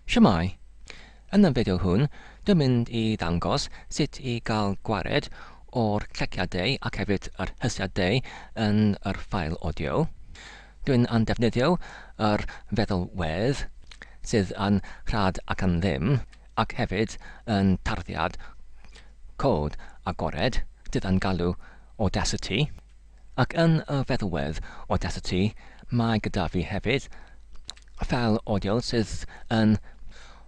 Shwmae? Yn y fideo hwn, dwi'n mynd I ddangos sut I gael gwared o'r cleciadau ac hefyd yr hysiadau yn yr ffail audio. Dwi'n yn defnyddio yr feddalwedd sydd yn rhad ac yn ddim, ac hefyd yn tarddiad cod agored sydd yn galw audacity. Ac yn y feddalwedd audacity, mae gyda fi hefyd ffail audio sydd yn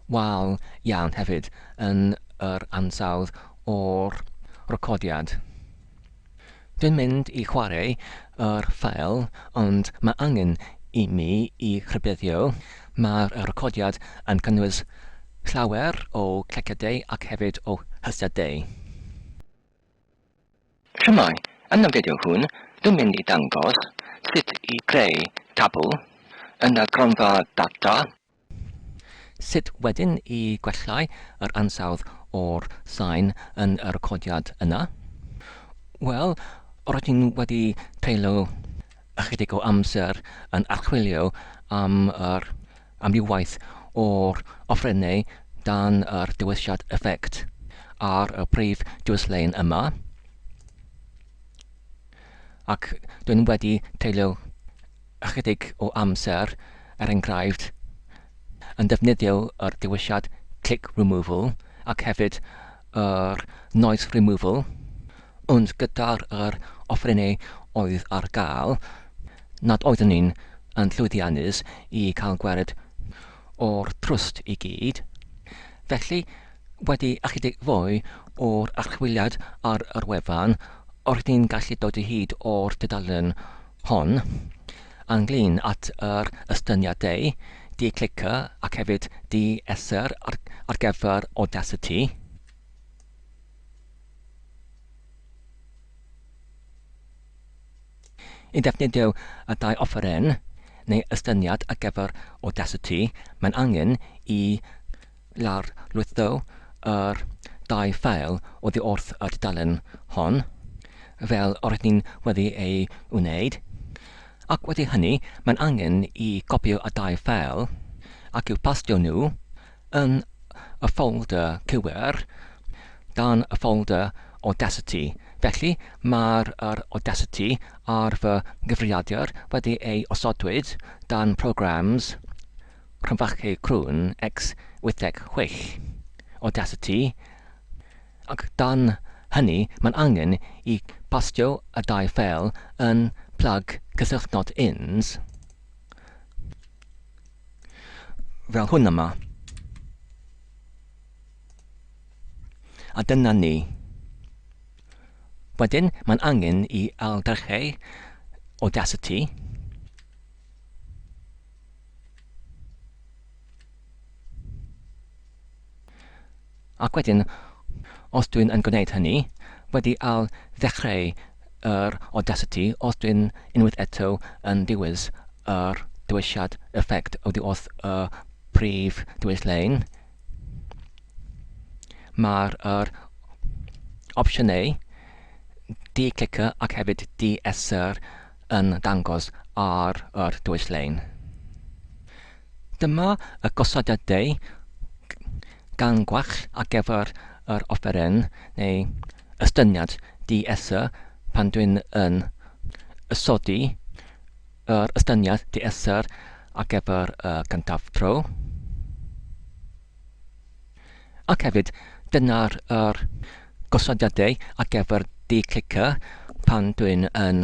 wal iawn hefyd yn yr ansawdd o'r recordiad. Dwi'n mynd I chwarae yr ffail, ond mae angen I mi I rhybuddio. Mae'r recordiad yn cynnwys llawer o cleciadau ac hefyd o hysiadau. Shwmae? Yn y fideo hwn, dwi'n mynd I dangos sut I greu tabl yn y gronfa data. Sut wedyn I gwellai yr ansawdd o'r sain yn y recordiad yna? Wel, rydyn wedi treulio ychydig o amser yn archwilio am amrywaith o'r offrennau dan yr dewisiad effect ar y prif diwyslein yma. Ac dwi'n wedi treulio ychydig o amser enghraifft yn defnyddio yr dewisiad click removal ac hefyd yr noise removal, ond gyda'r offrennau oedd ar gael, nad oeddwn ni'n yn llwyddiannus I cael gwared o'r trwst I gyd. Felly, wedi ychydig fwy o'r archwiliad ar yr wefan, rydyn ni'n gallu dod I hyd o'r dudalen hon, ynglyn at yr ystyniadau, declicker ac hefyd deesser ar gyfer audacity. I ddefnyddio y dau offeren neu ystyniad ar gyfer audacity, mae'n angen I lawrlwytho yr dau ffail oddi wrth y dudalen hon, fel rydyn ni wedi ei wneud. Ac wedi hynny, mae'n angen I copio y dau ffail ac i'w pastio nhw yn y ffolder cywir dan y ffolder audacity. Felly, mae'r audacity ar fy gyfrifiadur wedi ei osodwyd dan programs rhyfachau crwn x86 audacity, ac dan hynny mae'n angen I pastio y dau ffail yn plug cysylltnod ins fel hwn yma. A dyna ni. Wedyn mae'n angen I aildrychu audacity. Ac wedyn, os dwi'n yn gwneud hynny, wedi ddechrau yr audacity os dwi'n unwaith eto yn diwys yr dewisiad effect oddi wrth y prif diwyslein. Mae'r opsiynau declicker ac hefyd deesser yn dangos ar yr diwyslein. Dyma y gosodiadau gan gwall ar gyfer yr offeren neu ystyniad deesser pan dwi'n yn ysodi yr ystyniad deesser ar gyfer y gyntaf tro. Ac hefyd, dyna'r gosodiadau ar gyfer declicker pan dwi'n yn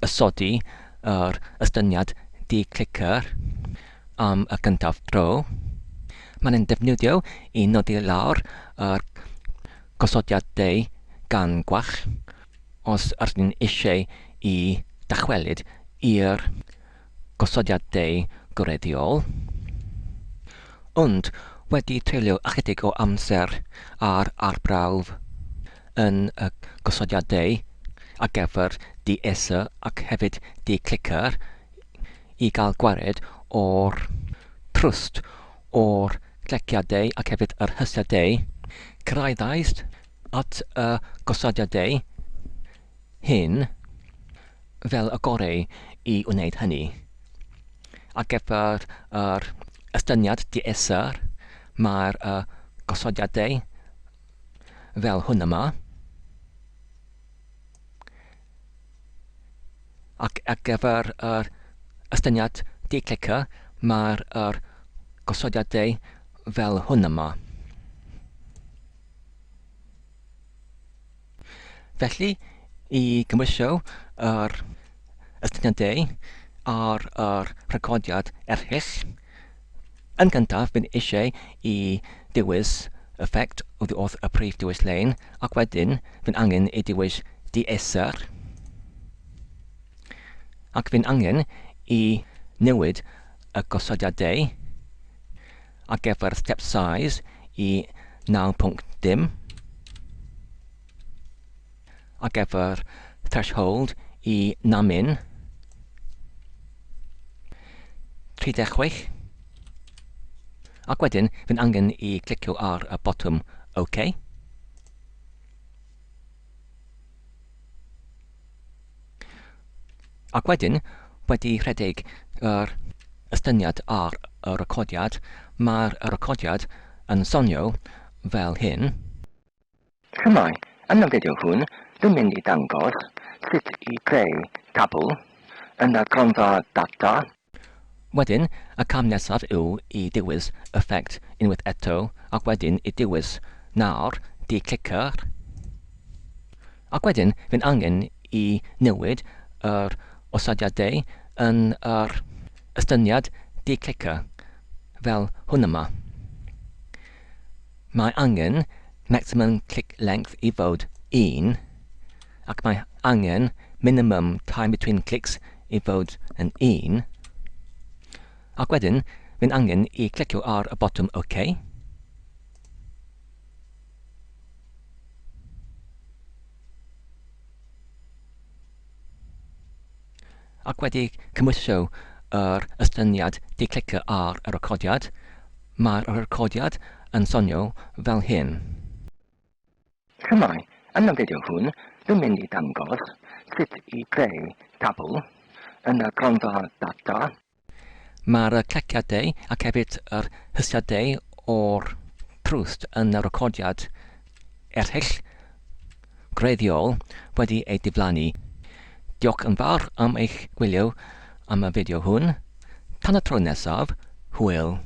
ysodi yr ystyniad declicker am y gyntaf tro. Mae'n defnyddio I nodi lawr yr gosodiadau gan gwall os ydyn eisiau I dachwelyd i'r gosodiadau gwreiddiol. Ond wedi treulio ychydig o amser ar arbrawf yn y gosodiadau ar gyfer deesser ac hefyd declicker I gael gwared o'r trwst o'r cleciadau ac hefyd yr hysiadau, cyrraeddais at y gosodiadau hyn fel y gorau I wneud hynny. Ar gyfer yr ystyniad deesser, mae'r gosodiadau fel hwn yma. Ac ar gyfer yr ystyniad declicker, mae'r gosodiadau fel hwn yma. Felly, i gymwysio yr ystyniadau ar yr recordiad eraill, yn gyntaf, bydd eisiau i dewis effect wrth y prif dewis lein, ac wedyn fydd angen i dewis deesser, ac fydd angen i newid y gosodiadau ar gyfer step size i 9.dim, ar gyfer threshold i 9 36, ac wedyn fydd angen i clicio ar y botwm OK. Ac wedyn, wedi rhedeg yr ystyniad ar y recordiad, mae'r recordiad yn sonio fel hyn. Shwmai, yn y fideo hwn, dwi'n mynd i dangos sut i greu tabl yn y gronfa data. Wedyn, y cam nesaf yw i dewis effect unwaith eto, ac wedyn i dewis nawr declicker. Ac wedyn, fydd angen i newid yr osodiadau yn yr ystyniad declicker fel hwn yma. Mae angen maximum click length i fod 1, ac mae angen minimum time between clicks i fod yn 1. Ac wedyn, fydd angen i clicio ar y botwm OK. Ac wedi cymwysio yr ystyniad declicker ar y recordiad, mae'r recordiad yn sonio fel hyn. Shwmai, yn y fideo hwn, dwi'n mynd i dangos sut i greu tabl yn y gronfa data. Mae'r cleciadau ac hefyd yr hysiadau o'r trwst yn y recordiad eraill greiddiol wedi ei diflannu. Diolch yn fawr am eich gwylio am y fideo hwn. Tan y tro nesaf, hwyl.